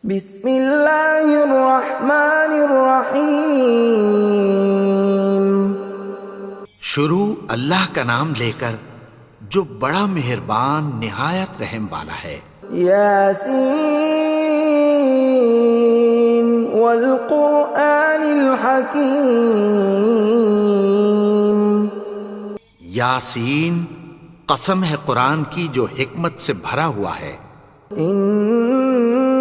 بسم اللہ الرحمن الرحیم۔ شروع اللہ کا نام لے کر جو بڑا مہربان نہایت رحم والا ہے۔ یاسین والقرآن الحکیم۔ یاسین، قسم ہے قرآن کی جو حکمت سے بھرا ہوا ہے۔ انک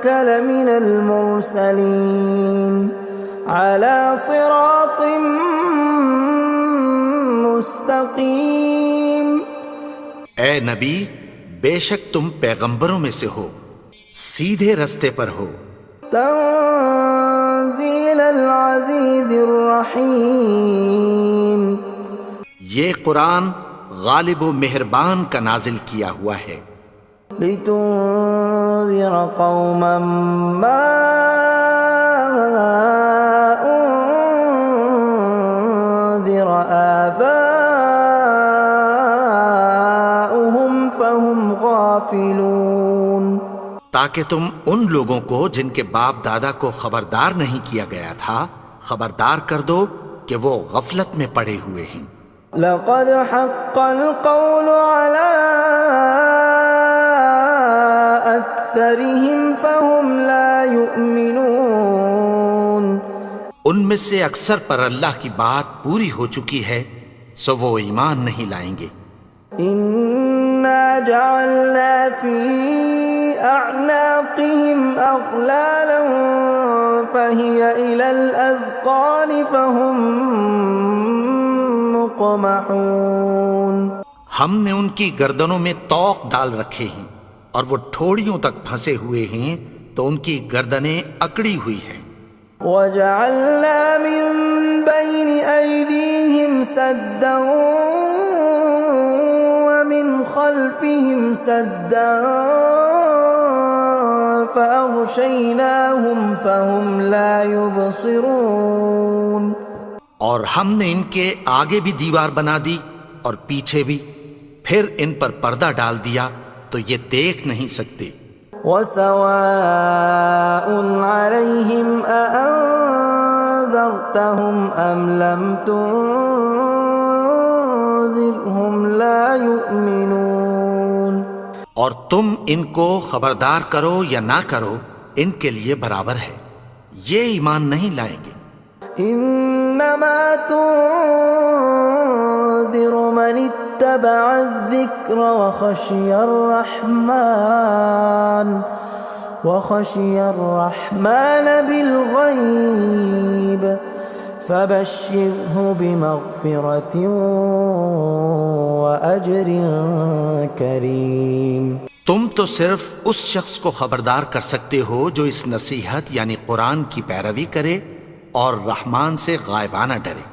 لمن المرسلین علی صراط مستقیم۔ اے نبی، بے شک تم پیغمبروں میں سے ہو، سیدھے رستے پر ہو۔ تنزیل العزیز الرحیم۔ یہ قرآن غالب و مہربان کا نازل کیا ہوا ہے۔ لتنذر قوما ما انذر آباؤهم فهم غافلون۔ تاکہ تم ان لوگوں کو جن کے باپ دادا کو خبردار نہیں کیا گیا تھا خبردار کر دو کہ وہ غفلت میں پڑے ہوئے ہیں۔ لقد حق القول على أكثرهم فهم لا يؤمنون۔ ان میں سے اکثر پر اللہ کی بات پوری ہو چکی ہے سو وہ ایمان نہیں لائیں گے۔ إنا جعلنا في أعناقهم أغلالا فهي إلى الأذقان فهم مقمحون۔ ہم نے ان کی گردنوں میں طوق ڈال رکھے ہیں اور وہ ٹھوڑیوں تک پھنسے ہوئے ہیں تو ان کی گردنیں اکڑی ہوئی ہیں۔ وَجَعَلْنَا مِن بَيْنِ أَيْدِيهِمْ سَدًّا وَمِنْ خَلْفِهِمْ سَدًّا فَأَغْشَيْنَاهُمْ فَهُمْ لَا يُبْصِرُونَ۔ اور ہم نے ان کے آگے بھی دیوار بنا دی اور پیچھے بھی، پھر ان پر پردہ ڈال دیا تو یہ دیکھ نہیں سکتے۔ وَسَوَاءٌ عَلَيْهِمْ أَأَنذَرْتَهُمْ أَمْ لَمْ تُنذِرْهُمْ لَا يُؤْمِنُونَ۔ اور تم ان کو خبردار کرو یا نہ کرو ان کے لیے برابر ہے، یہ ایمان نہیں لائیں گے۔ انما تنذر من اتبع الذکر وخشی الرحمن بالغیب فبشرہ بمغفرۃ واجر کریم۔ تم تو صرف اس شخص کو خبردار کر سکتے ہو جو اس نصیحت یعنی قرآن کی پیروی کرے اور رحمان سے غائبانہ ڈرے،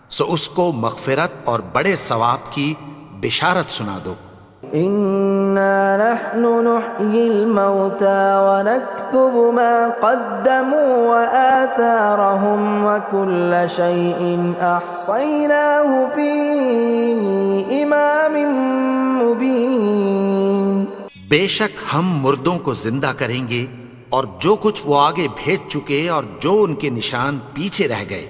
سو اس کو مغفرت اور بڑے ثواب کی بشارت سنا دو۔ اِنَّا نَحْنُ نُحْيِي الْمَوْتَى وَنَكْتُبُ مَا قَدَّمُوا وَآثَارَهُمْ وَكُلَّ شَيْءٍ أَحْصَيْنَاهُ فِي إِمَامٍ مُبِينٍ۔ بے شک ہم مردوں کو زندہ کریں گے اور جو کچھ وہ آگے بھیج چکے اور جو ان کے نشان پیچھے رہ گئے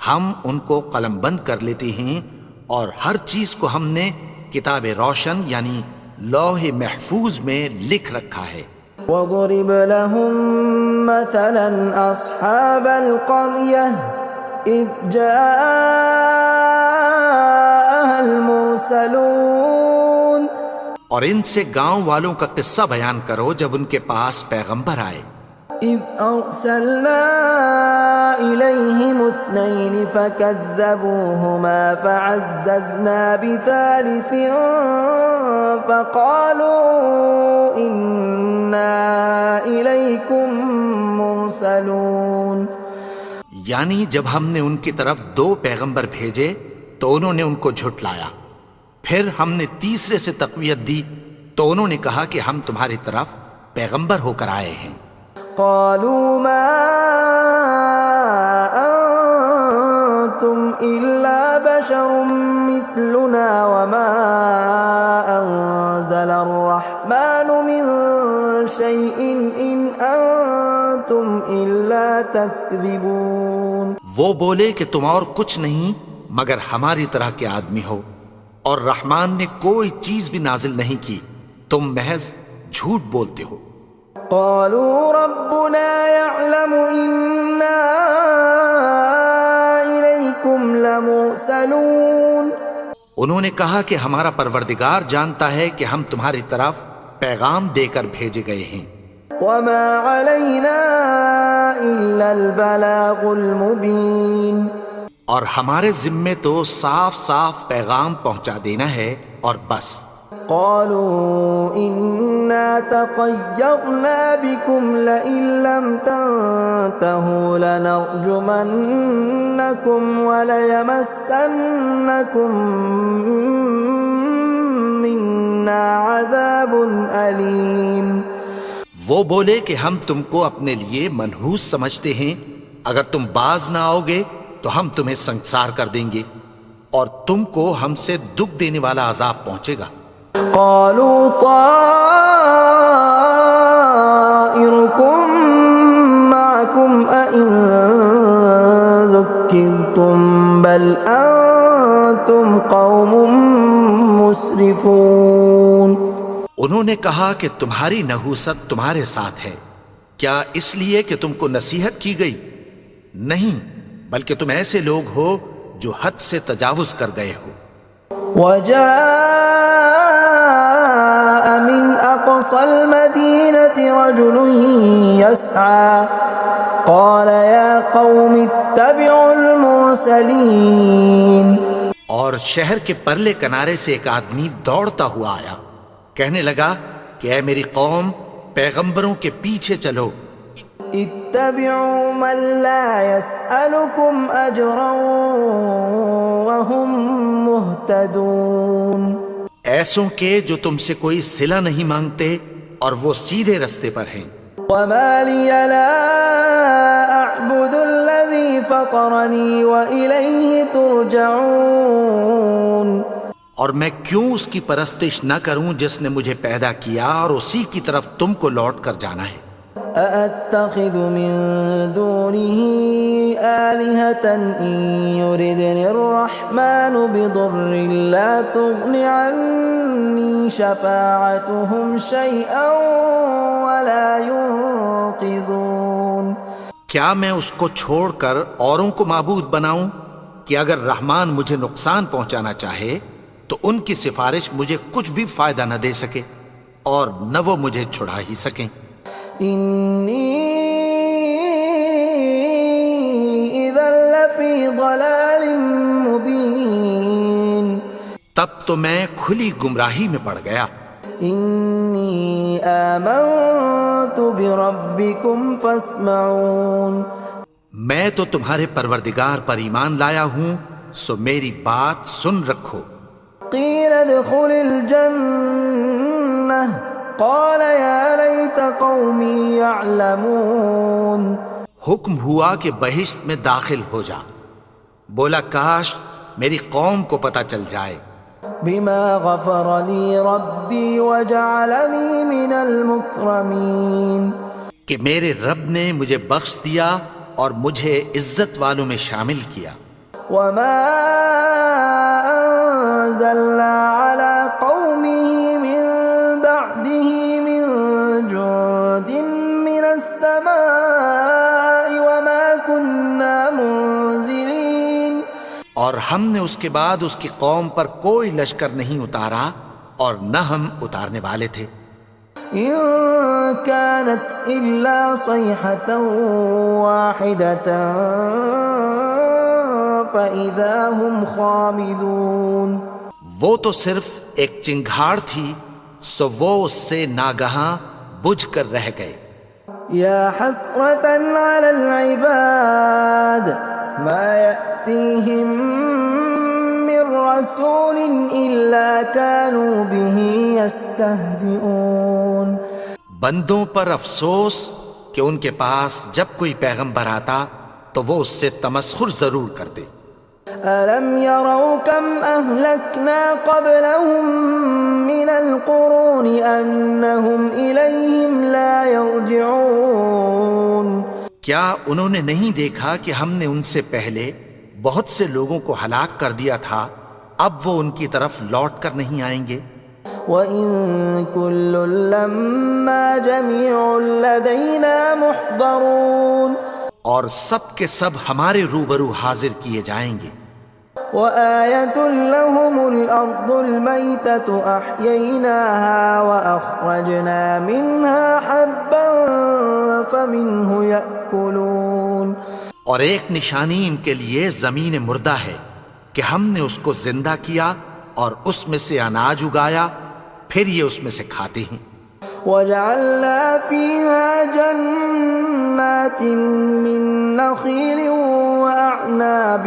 ہم ان کو قلم بند کر لیتے ہیں، اور ہر چیز کو ہم نے کتاب روشن یعنی لوح محفوظ میں لکھ رکھا ہے۔ وَضُرِبْ لَهُم مَّثَلًا أَصْحَابَ الْقَرْيَةِ إِذْ جَاءَهَا الْمُرْسَلُونَ۔ اور ان سے گاؤں والوں کا قصہ بیان کرو جب ان کے پاس پیغمبر آئے۔ إِذْ أَرْسَلْنَا إِلَيْهِمُ اثْنَيْنِ فَكَذَّبُوهُمَا فَعَزَّزْنَا بِثَالِثٍ فَقَالُوا إِنَّا إِلَيْكُمْ مُرْسَلُونَ۔ یعنی جب ہم نے ان کی طرف دو پیغمبر بھیجے تو انہوں نے ان کو جھٹلایا، پھر ہم نے تیسرے سے تقویت دی تو انہوں نے کہا کہ ہم تمہاری طرف پیغمبر ہو کر آئے ہیں۔ قالوا ما انتم الا بشر مثلنا وما انزل الرحمن من شيء إن أنتم إلا تكذبون. وہ بولے کہ تم اور کچھ نہیں مگر ہماری طرح کے آدمی ہو، اور رحمان نے کوئی چیز بھی نازل نہیں کی، تم محض جھوٹ بولتے ہو. قالوا ربنا يعلم إنا إليكم لمرسلون. انہوں نے کہا کہ ہمارا پروردگار جانتا ہے کہ ہم تمہاری طرف پیغام دے کر بھیجے گئے ہیں. وما علينا إلا البلاغ المبين. اور ہمارے ذمے تو صاف صاف پیغام پہنچا دینا ہے اور بس. قالوا إنا تطيرنا بكم لئن لم تنتهوا لنرجمنكم وليمسنكم منا عذاب أليم. وہ بولے کہ ہم تم کو اپنے لیے منحوس سمجھتے ہیں، اگر تم باز نہ آؤ گے تو ہم تمہیں سنسار کر دیں گے اور تم کو ہم سے دکھ دینے والا عذاب پہنچے گا. قالوا طائركم معكم أئن ذكرتم بل أنتم قوم مسرفون. انہوں نے کہا کہ تمہاری نحوست تمہارے ساتھ ہے، کیا اس لیے کہ تم کو نصیحت کی گئی؟ نہیں، بلکہ تم ایسے لوگ ہو جو حد سے تجاوز کر گئے ہو. وجاء من أقصى المدينة رجل يسعى قال يا قوم اتبعوا المرسلين. اور شہر کے پرلے کنارے سے ایک آدمی دوڑتا ہوا آیا، کہنے لگا کہ اے میری قوم، پیغمبروں کے پیچھے چلو. اتبعوا من لا يسألكم أجرا وهم مهتدون. ایسوں کے جو تم سے کوئی صلہ نہیں مانگتے اور وہ سیدھے رستے پر ہیں. وما لي لا أعبد الذي فطرني وإليه ترجعون. اور میں کیوں اس کی پرستش نہ کروں جس نے مجھے پیدا کیا اور اسی کی طرف تم کو لوٹ کر جانا ہے. أأتخذ من دونه آلهة إن يردني الرحمن بضر لا تغن عني شفاعتهم شيئا ولا ينقذون. کیا میں اس کو چھوڑ کر اوروں کو معبود بناؤں کہ اگر رحمان مجھے نقصان پہنچانا چاہے تو ان کی سفارش مجھے کچھ بھی فائدہ نہ دے سکے اور نہ وہ مجھے چھڑا ہی سکیں. إني إذا لفي ضلال مبين. تب تو میں کھلی گمراہی میں پڑ گیا. إني آمنت بربكم فاسمعون. میں تو تمہارے پروردگار پر ایمان لایا ہوں، سو میری بات سن رکھو. قيل ادخل الجنة قال يا ليت قومي يعلمون. حکم ہوا کہ بہشت میں داخل ہو جا. بولا کاش میری قوم کو پتہ چل جائے. بما غفر لي ربي وجعلني من المكرمين. کہ میرے رب نے مجھے بخش دیا اور مجھے عزت والوں میں شامل کیا. وما أنزلنا على قومه من بعده من جند من السماء وما كنا منزلين. اور ہم نے اس کے بعد اس کی قوم پر کوئی لشکر نہیں اتارا اور نہ ہم اتارنے والے تھے. إن كانت إلا صيحة واحدة فإذا هم خامدون. وہ تو صرف ایک چنگھاڑ تھی، سو وہ اس سے ناگہاں بجھ کر رہ گئے. يا حسرة على العباد ما يأتيهم من رسول إلا كانوا به يستهزئون. بندوں پر افسوس کہ ان کے پاس جب کوئی پیغمبر آتا تو وہ اس سے تمسخر ضرور کرتے. ألم يروا كم أهلكنا قبلهم من القرون أنهم إليهم لا يرجعون کیا انہوں نے نہیں دیکھا کہ ہم نے ان سے پہلے بہت سے لوگوں کو ہلاک کر دیا تھا، اب وہ ان کی طرف لوٹ کر نہیں آئیں گے؟ وَإِن كُلٌّ لَّمَّا جَمِيعٌ لَّدَيْنَا مُحْضَرُونَ اور سب کے سب ہمارے روبرو حاضر کیے جائیں گے۔ وَآيَةٌ لَّهُمُ الْأَرْضُ الْمَيْتَةُ أَحْيَيْنَاهَا وَأَخْرَجْنَا مِنْهَا حَبًّا فَمِنْهُ يَأْكُلُونَ اور ایک نشانی ان کے لیے زمین مردہ ہے کہ ہم نے اس کو زندہ کیا اور اس میں سے اناج اگایا، پھر یہ اس میں سے کھاتے ہیں۔ وَجَعَلْنَا فِيهَا جَنَّاتٍ مِّن نَّخِيلٍ وَأَعْنَابٍ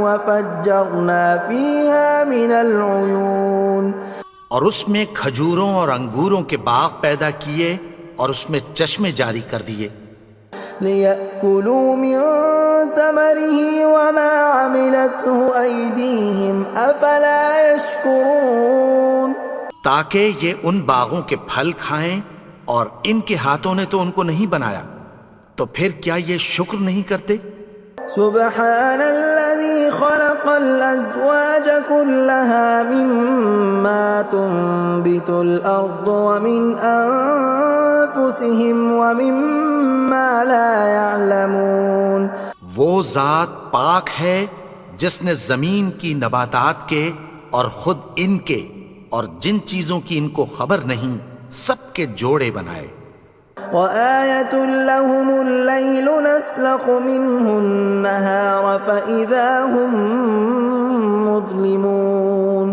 وَفَجَّرْنَا فِيهَا مِنَ الْعُيُونِ اور اس میں کھجوروں اور انگوروں کے باغ پیدا کیے اور اس میں چشمے جاری کر دیے، لِيَأْكُلُوا مِن ثَمَرِهِ وَمَا عَمِلَتْهُ أَيْدِيهِمْ أَفَلَا يَشْكُرُونَ تاکہ یہ ان باغوں کے پھل کھائیں، اور ان کے ہاتھوں نے تو ان کو نہیں بنایا، تو پھر کیا یہ شکر نہیں کرتے؟ سبحان الذي خلق الأزواج كلها مما تنبت الأرض ومن أنفسهم ومما لا يعلمون وہ ذات پاک ہے جس نے زمین کی نباتات کے اور خود ان کے اور جن چیزوں کی ان کو خبر نہیں سب کے جوڑے بنائے۔ وَآيَةٌ لَّهُمُ اللَّيْلُ نَسْلَخُ مِنْهُ النَّهَارَ فَإِذَا هُم مُظْلِمُونَ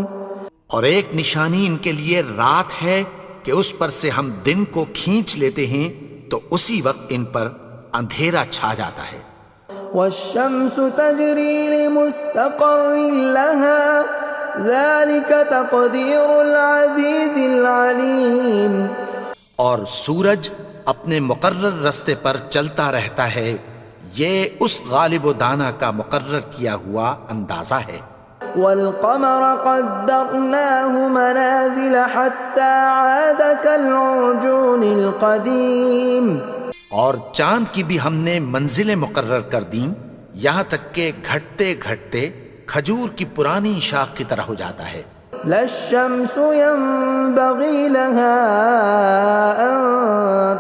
اور ایک نشانی ان کے لیے رات ہے کہ اس پر سے ہم دن کو کھینچ لیتے ہیں تو اسی وقت ان پر اندھیرا چھا جاتا ہے۔ وَالشَّمْسُ تَجْرِي لِمُسْتَقَرٍّ لَّهَا ذَلِكَ تَقْدِيرُ الْعَزِيزِ الْعَلِيمِ اور سورج اپنے مقرر رستے پر چلتا رہتا ہے، یہ اس غالب و دانا کا مقرر کیا ہوا اندازہ ہے۔ وَالْقَمَرَ قَدَّرْنَاهُ مَنَازِلَ حَتَّى عَادَ كَالْعُرْجُونِ الْقَدِيمِ اور چاند کی بھی ہم نے منزلیں مقرر کر دیں، یہاں تک کہ گھٹتے گھٹتے کھجور کی پرانی شاخ کی طرح ہو جاتا ہے۔ لا الشمس ينبغي لها أن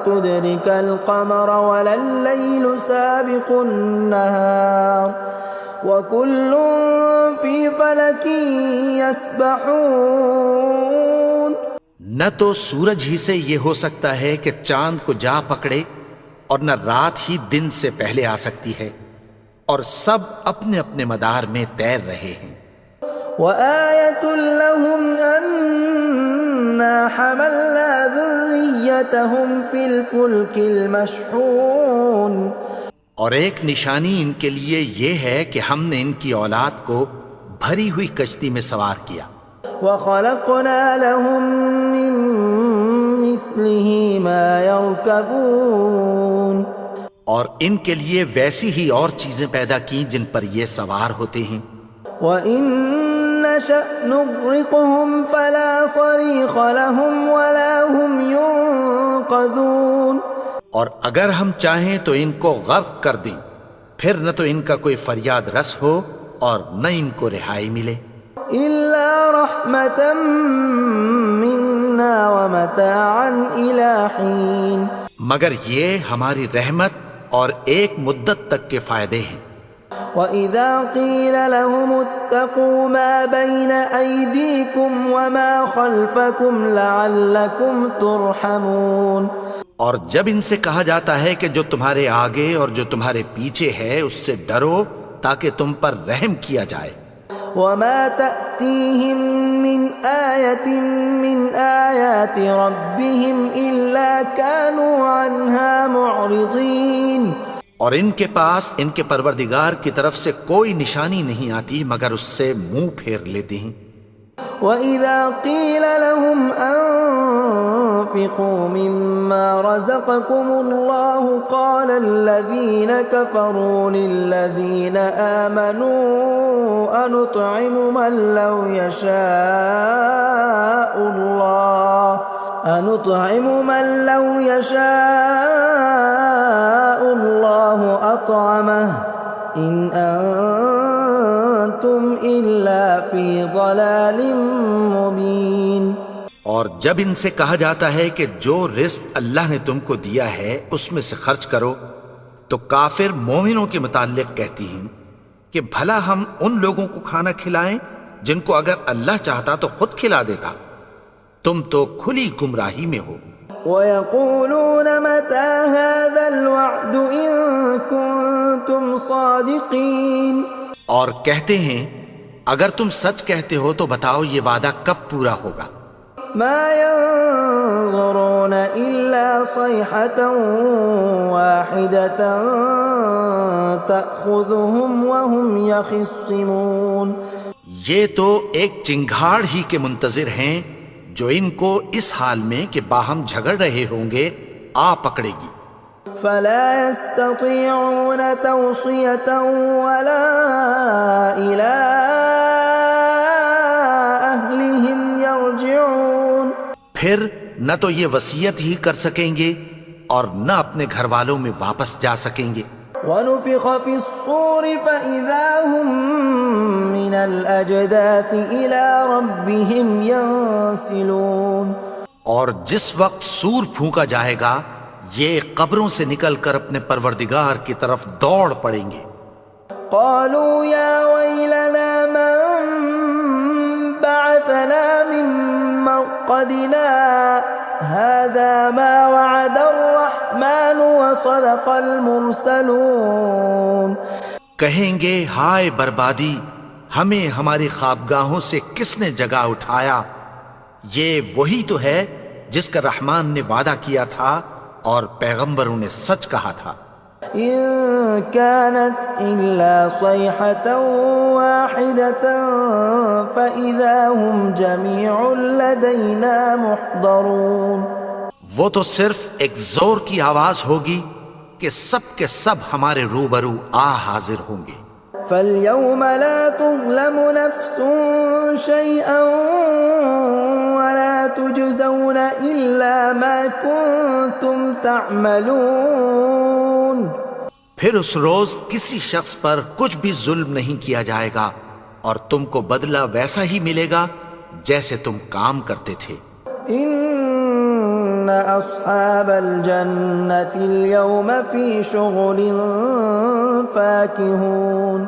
تدرك القمر ولا الليل سابق النهار وكل في فلك يسبحون نہ تو سورج ہی سے یہ ہو سکتا ہے کہ چاند کو جا پکڑے، اور نہ رات ہی دن سے پہلے آ سکتی ہے، اور سب اپنے اپنے مدار میں تیر رہے ہیں۔ وَآيَةٌ لَّهُمْ أَنَّا حَمَلْنَا ذُرِّيَّتَهُمْ فِي الْفُلْكِ الْمَشْحُونِ اور ایک نشانی ان کے لیے یہ ہے کہ ہم نے ان کی اولاد کو بھری ہوئی کشتی میں سوار کیا۔ وَخَلَقْنَا لَهُم مِّن مِّثْلِهِ مَا يَرْكَبُونَ اور ان کے لیے ویسی ہی اور چیزیں پیدا کی جن پر یہ سوار ہوتے ہیں۔ وَإِن نَّشَأْ نُغْرِقْهُمْ فَلَا صَرِيخَ لَهُمْ وَلَا هُمْ يُنقَذُونَ اور اگر ہم چاہیں تو ان کو غرق کر دیں، پھر نہ تو ان کا کوئی فریاد رس ہو اور نہ ان کو رہائی ملے۔ إِلَّا رَحْمَةً مِّنَّا وَمَتَاعًا إِلَىٰ حِينٍ مگر یہ ہماری رحمت اور ایک مدت تک کے فائدے ہیں۔ وَإِذَا قِيلَ لَهُمُ اتَّقُوا مَا بَيْنَ أَيْدِيكُمْ وَمَا خَلْفَكُمْ لَعَلَّكُمْ تُرْحَمُونَ اور جب ان سے کہا جاتا ہے کہ جو تمہارے آگے اور جو تمہارے پیچھے ہے اس سے ڈرو تاکہ تم پر رحم کیا جائے۔ وَمَا تَأْتِيهِم مِّنْ آيَةٍ مِّنْ آيَاتِ رَبِّهِمْ إِلَّا كَانُوا عَنْهَا مُعْرِضِينَ اور ان کے پاس ان کے پروردگار کی طرف سے کوئی نشانی نہیں آتی مگر اس سے منہ پھیر لیتے ہیں۔ وَإِذَا قِيلَ لَهُمْ وأنفقوا مما رزقكم الله قال الذين كفروا للذين آمنوا أنطعم من لو يشاء الله أطعمه إن أنتم إلا في ضلال مبين۔ اور جب ان سے کہا جاتا ہے کہ جو رزق اللہ نے تم کو دیا ہے اس میں سے خرچ کرو، تو کافر مومنوں کے متعلق کہتی ہیں کہ بھلا ہم ان لوگوں کو کھانا کھلائیں جن کو اگر اللہ چاہتا تو خود کھلا دیتا، تم تو کھلی گمراہی میں ہو۔ وَيَقُولُونَ مَتَى هَذَا الْوَعْدُ إِن كُنتُمْ صَادِقِينَ، اور کہتے ہیں اگر تم سچ کہتے ہو تو بتاؤ یہ وعدہ کب پورا ہوگا۔ مَا يَنظُرُونَ إِلَّا صَيْحَةً وَاحِدَةً تَأْخُذُهُمْ وَهُمْ يَخِصِّمُونَ، یہ تو ایک چنگھاڑ ہی کے منتظر ہیں جو ان کو اس حال میں کہ باہم جھگڑ رہے ہوں گے آ پکڑے گی۔ فَلَا يَسْتَطِيعُونَ تَوْصِيَةً وَلَا إِلَىٰ أَهْلِهِمْ يَرْجِعُونَ، پھر نہ تو یہ وصیت ہی کر سکیں گے اور نہ اپنے گھر والوں میں واپس جا سکیں گے۔ وَنُفِخَ فِي الصُّورِ فَإِذَا هُم مِّنَ الْأَجْدَاثِ إِلَىٰ رَبِّهِمْ يَنسِلُونَ، اور جس وقت سور پھونکا جائے گا یہ قبروں سے نکل کر اپنے پروردگار کی طرف دوڑ پڑیں گے۔ قَالُوا يَا وَيْلَنَا مَن بَعَثَنَا مِن مَّرْقَدِنَا هَٰذَا مَا وَعَدَ الرَّحْمَٰنُ وَصَدَقَ الْمُرْسَلُونَ، کہیں گے ہائے بربادی، ہمیں ہماری خوابگاہوں سے کس نے جگا اٹھایا، یہ وہی تو ہے جس کا رحمان نے وعدہ کیا تھا اور پیغمبروں نے سچ کہا تھا۔ إِن كَانَتْ إِلَّا صَيْحَةً وَاحِدَةً فَإِذَا هُمْ جَمِيعٌ لَدَيْنَا مُحْضَرُونَ، وہ تو صرف ایک زور کی آواز ہوگی کہ سب کے سب ہمارے روبرو آ حاضر ہوں گے۔ فَالْيَوْمَ لَا تُظْلَمُ نَفْسٌ شَيْئًا وَلَا تُجْزَوْنَ إِلَّا مَا كُنتُمْ تَعْمَلُونَ، پھر اس روز کسی شخص پر کچھ بھی ظلم نہیں کیا جائے گا اور تم کو بدلہ ویسا ہی ملے گا جیسے تم کام کرتے تھے۔ إِنَّ أَصْحَابَ الْجَنَّةِ الْيَوْمَ فِي شُغُلٍ فَاكِهُونَ،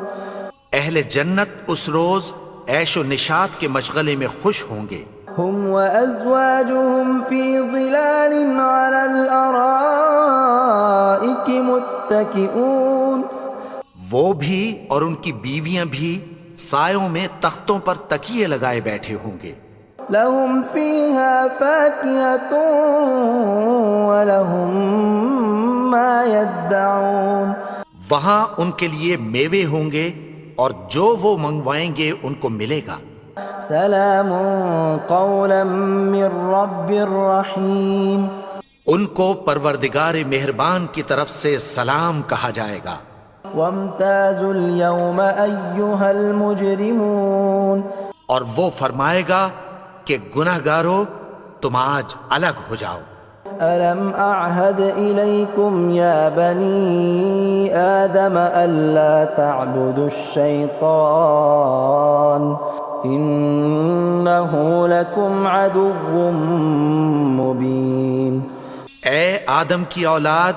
اہل جنت اس روز عیش و نشاط کے مشغلے میں خوش ہوں گے۔ هُمْ وَأَزْوَاجُهُمْ فِي ظِلَالٍ عَلَى الْأَرَائِكِ مُتَّكِئُونَ، وہ بھی اور ان کی بیویاں بھی سایوں میں تختوں پر تکیے لگائے بیٹھے ہوں گے۔ لَهُمْ فِيهَا فَاكِهَةٌ وَلَهُمْ مَا يَدَّعُونَ، وہاں ان کے لیے میوے ہوں گے اور جو وہ منگوائیں گے ان کو ملے گا۔ سلام قولا من رب رحیم، ان کو پروردگار مہربان کی طرف سے سلام کہا جائے گا۔ وامتازوا اليوم ایھا المجرمون، اور وہ فرمائے گا کہ گنہگارو تم آج الگ ہو جاؤ۔ ألم أعهد إليكم يا بني آدم ألا تعبدوا الشيطان إنه لكم عدو مبين۔ اے آدم کی اولاد،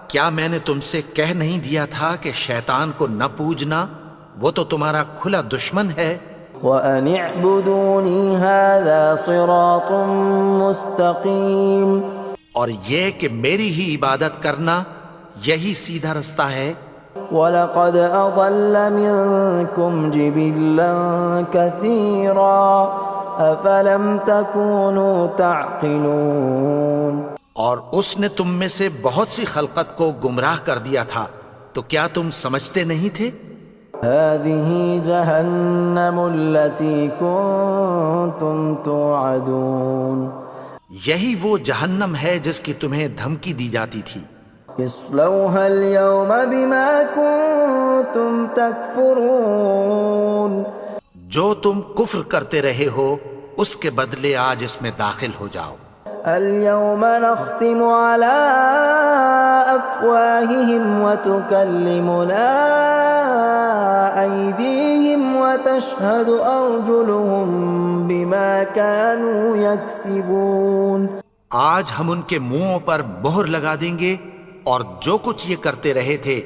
کیا میں نے تم سے کہہ نہیں دیا تھا کہ شیطان کو نہ پوجنا، وہ تو تمہارا کھلا دشمن ہے۔ وَأَنِ اعْبُدُونِي هَذَا صِرَاطٌ مُسْتَقِيمٌ، اور یہ کہ میری ہی عبادت کرنا یہی سیدھا رستہ ہے۔ وَلَقَدْ أَضَلَّ مِنْكُمْ جِبِلًّا كَثِيرًا أَفَلَمْ تَكُونُوا تَعْقِلُونَ، اور اس نے تم میں سے بہت سی خلقت کو گمراہ کر دیا تھا، تو کیا تم سمجھتے نہیں تھے؟ هَذِهِ جَهَنَّمُ الَّتِي كُنْتُمْ تُوعَدُونَ، یہی وہ جہنم ہے جس کی تمہیں دھمکی دی جاتی تھی. اصلوها اليوم بما كنتم تكفرون. جو تم کفر کرتے رہے ہو اس کے بدلے آج اس میں داخل ہو جاؤ. اليوم نختم على أفواههم وتكلمنا أيديهم وتشهد أرجلهم بما كانوا يكسبون. آج ہم ان کے منہوں پر مہر لگا دیں گے اور جو کچھ یہ کرتے رہے تھے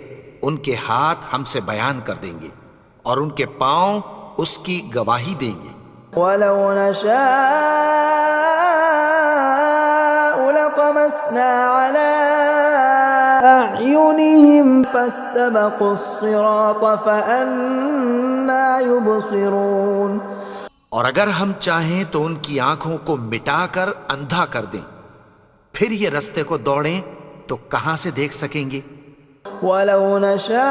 ان کے ہاتھ ہم سے بیان کر دیں گے اور ان کے پاؤں اس کی گواہی دیں گے. ولو نشاء لطمسنا على أعينهم فاستبقوا الصراط فأنى يبصرون. اور اگر ہم چاہیں تو ان کی آنکھوں کو مٹا کر اندھا کر دیں، پھر یہ رستے کو دوڑیں تو کہاں سے دیکھ سکیں گے. ولو نشاء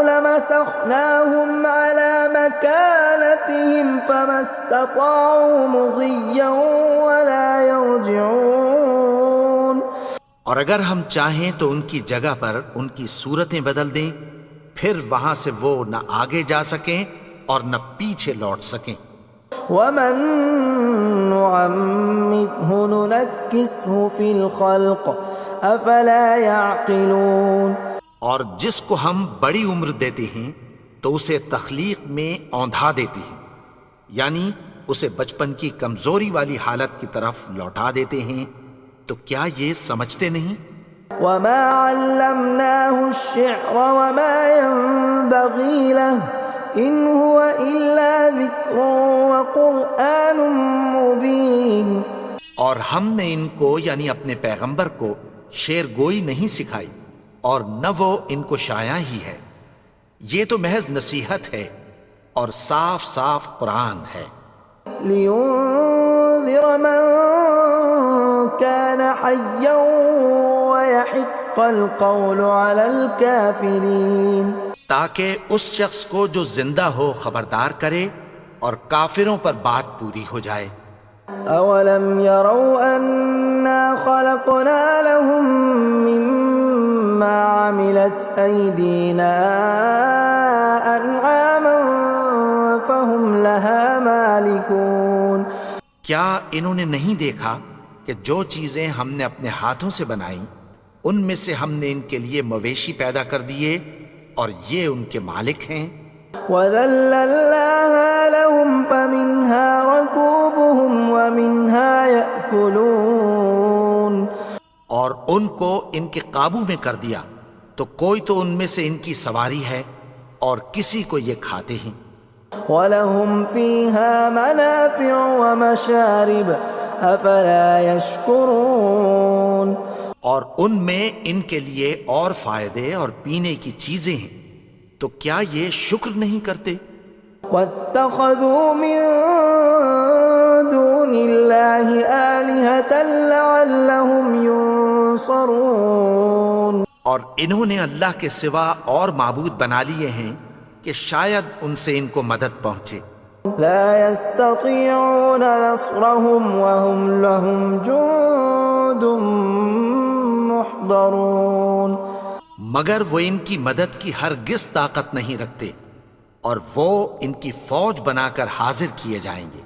لمسخناهم على مكانتهم فما استطاعوا مضيا ولا يرجعون. اور اگر ہم چاہیں تو ان کی جگہ پر ان کی صورتیں بدل دیں، پھر وہاں سے وہ نہ آگے جا سکیں اور نہ پیچھے لوٹ سکیں. ومن نعمره ننكسه في الخلق افلا يعقلون. اور جس کو ہم بڑی عمر دیتے ہیں تو اسے تخلیق میں اوندھا دیتے ہیں، یعنی اسے بچپن کی کمزوری والی حالت کی طرف لوٹا دیتے ہیں. تو کیا یہ سمجھتے نہیں؟ وما علمناه الشعر وما ينبغي له ان هو الا ذکر وقرآن مبین. اور ہم نے ان کو یعنی اپنے پیغمبر کو شعر گوئی نہیں سکھائی اور نہ وہ ان کو شایع ہی ہے، یہ تو محض نصیحت ہے اور صاف صاف قرآن ہے. لينذر من كان حيا ويحق القول على الكافرين. تاکہ اس شخص کو جو زندہ ہو خبردار کرے اور کافروں پر بات پوری ہو جائے. اولم يروا انا خلقنا لهم مما عملت ايدينا انعاما فهم لها مالكون. کیا انہوں نے نہیں دیکھا کہ جو چیزیں ہم نے اپنے ہاتھوں سے بنائیں ان میں سے ہم نے ان کے لیے مویشی پیدا کر دیے اور یہ ان کے مالک ہیں. وَذَلَّلْنَاهَا لَهُمْ فَمِنْهَا رَكُوبُهُمْ وَمِنْهَا يَأْكُلُونَ. اور ان کو ان کے قابو میں کر دیا تو کوئی تو ان میں سے ان کی سواری ہے اور کسی کو یہ کھاتے ہیں. وَلَهُمْ فِيهَا مَنَافِعُ وَمَشَارِبُ أَفَلَا يَشْكُرُونَ. اور ان میں ان کے لیے اور فائدے اور پینے کی چیزیں ہیں، تو کیا یہ شکر نہیں کرتے؟ وَاتَّخَذُوا مِن دُونِ اللَّهِ آلِهَةً لَعَلَّهُمْ يُنصَرُونَ. اور انہوں نے اللہ کے سوا اور معبود بنا لیے ہیں کہ شاید ان سے ان کو مدد پہنچے. لا يستطيعون نصرهم وهم لهم جند محضرون. مگر وہ ان کی مدد کی ہرگز طاقت نہیں رکھتے اور وہ ان کی فوج بنا کر حاضر کیے جائیں گے.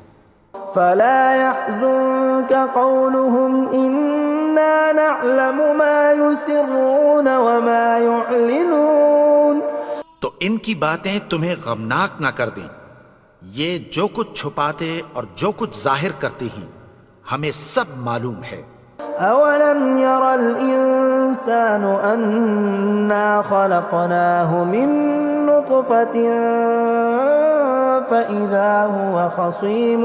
فلا يحزنك قولهم إنا نعلم ما يسرون وما يعلنون. تو ان کی باتیں تمہیں غمناک نہ کر دیں، یہ جو کچھ چھپاتے اور جو کچھ ظاہر کرتے ہیں ہمیں سب معلوم ہے. أولم ير الإنسان أنا خلقناه من نطفة فإذا هو خصيم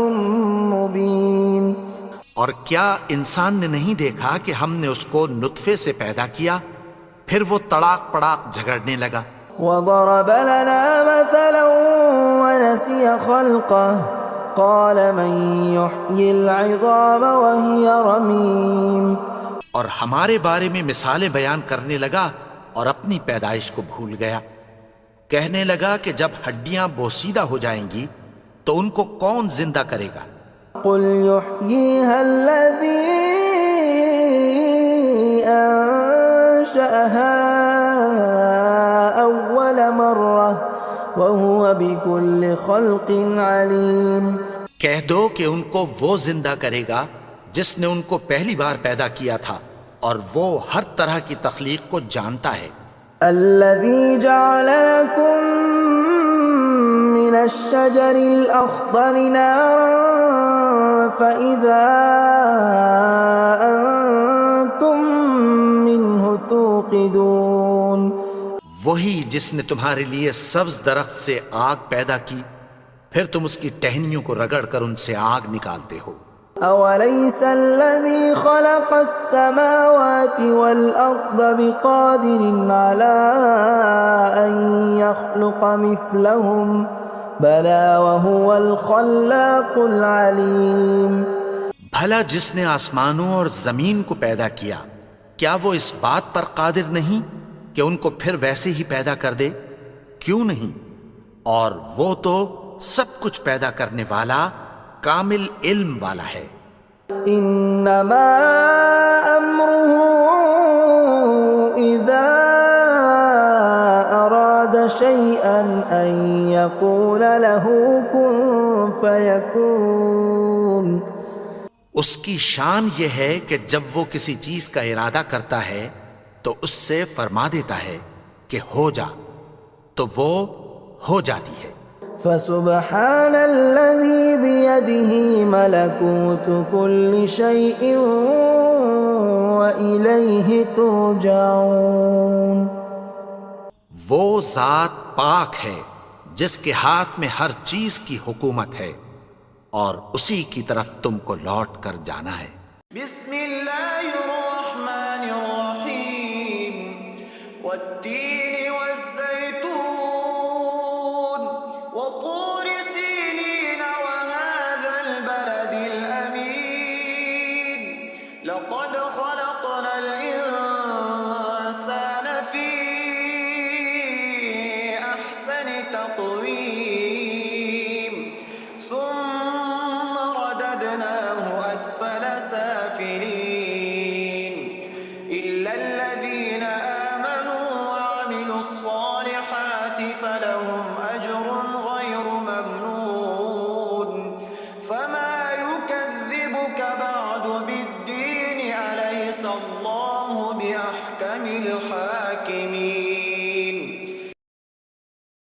مبين. اور کیا انسان نے نہیں دیکھا کہ ہم نے اس کو نطفے سے پیدا کیا پھر وہ تڑاک پڑاک جھگڑنے لگا. وضرب لنا مثلا ونسي خلقه قال من يحيي العظام وهي رميم. اور ہمارے بارے میں مثالیں بیان کرنے لگا اور اپنی پیدائش کو بھول گیا. کہنے لگا کہ جب ہڈیاں بوسیدہ ہو جائیں گی تو ان کو کون زندہ کرے گا قل يحييها الذي أنشأها أول مرة وهو بكل خلق عليم. کہہ دو کہ ان کو وہ زندہ کرے گا جس نے ان کو پہلی بار پیدا کیا تھا اور وہ ہر طرح کی تخلیق کو جانتا ہے. الذي جعل لكم من الشجر الأخضر نارا فإذا أنتم منه توقدون. وہی جس نے تمہارے لیے سبز درخت سے آگ پیدا کی پھر تم اس کی ٹہنیوں کو رگڑ کر ان سے آگ نکالتے ہو. أوليس الذي خلق السماوات والأرض بقادر على أن يخلق مثلهم بلى وهو الخلاق العليم. بھلا جس نے آسمانوں اور زمین کو پیدا کیا کیا وہ اس بات پر قادر نہیں کہ ان کو پھر ویسے ہی پیدا کر دے؟ کیوں نہیں؟ اور وہ تو سب کچھ پیدا کرنے والا کامل علم والا ہے. انما امره اذا اراد شيئا ان يقول له كن فيكون. اس کی شان یہ ہے کہ جب وہ کسی چیز کا ارادہ کرتا ہے تو اس سے فرما دیتا ہے کہ ہو جا تو وہ ہو جاتی ہے. فسبحان الذي بيده ملكوت كل شيء وإليه ترجعون. وہ ذات پاک ہے جس کے ہاتھ میں ہر چیز کی حکومت ہے اور اسی کی طرف تم کو لوٹ کر جانا ہے. بسم اللہ الرحمن الرحیم والتین والزیتون وطور سینین وهذا البلد الامین لقد خلقنا الانسان فی احسن تقویم ثم رددناه اسفل سافلين إلا الذين آمنوا وعملوا الصالحات فلهم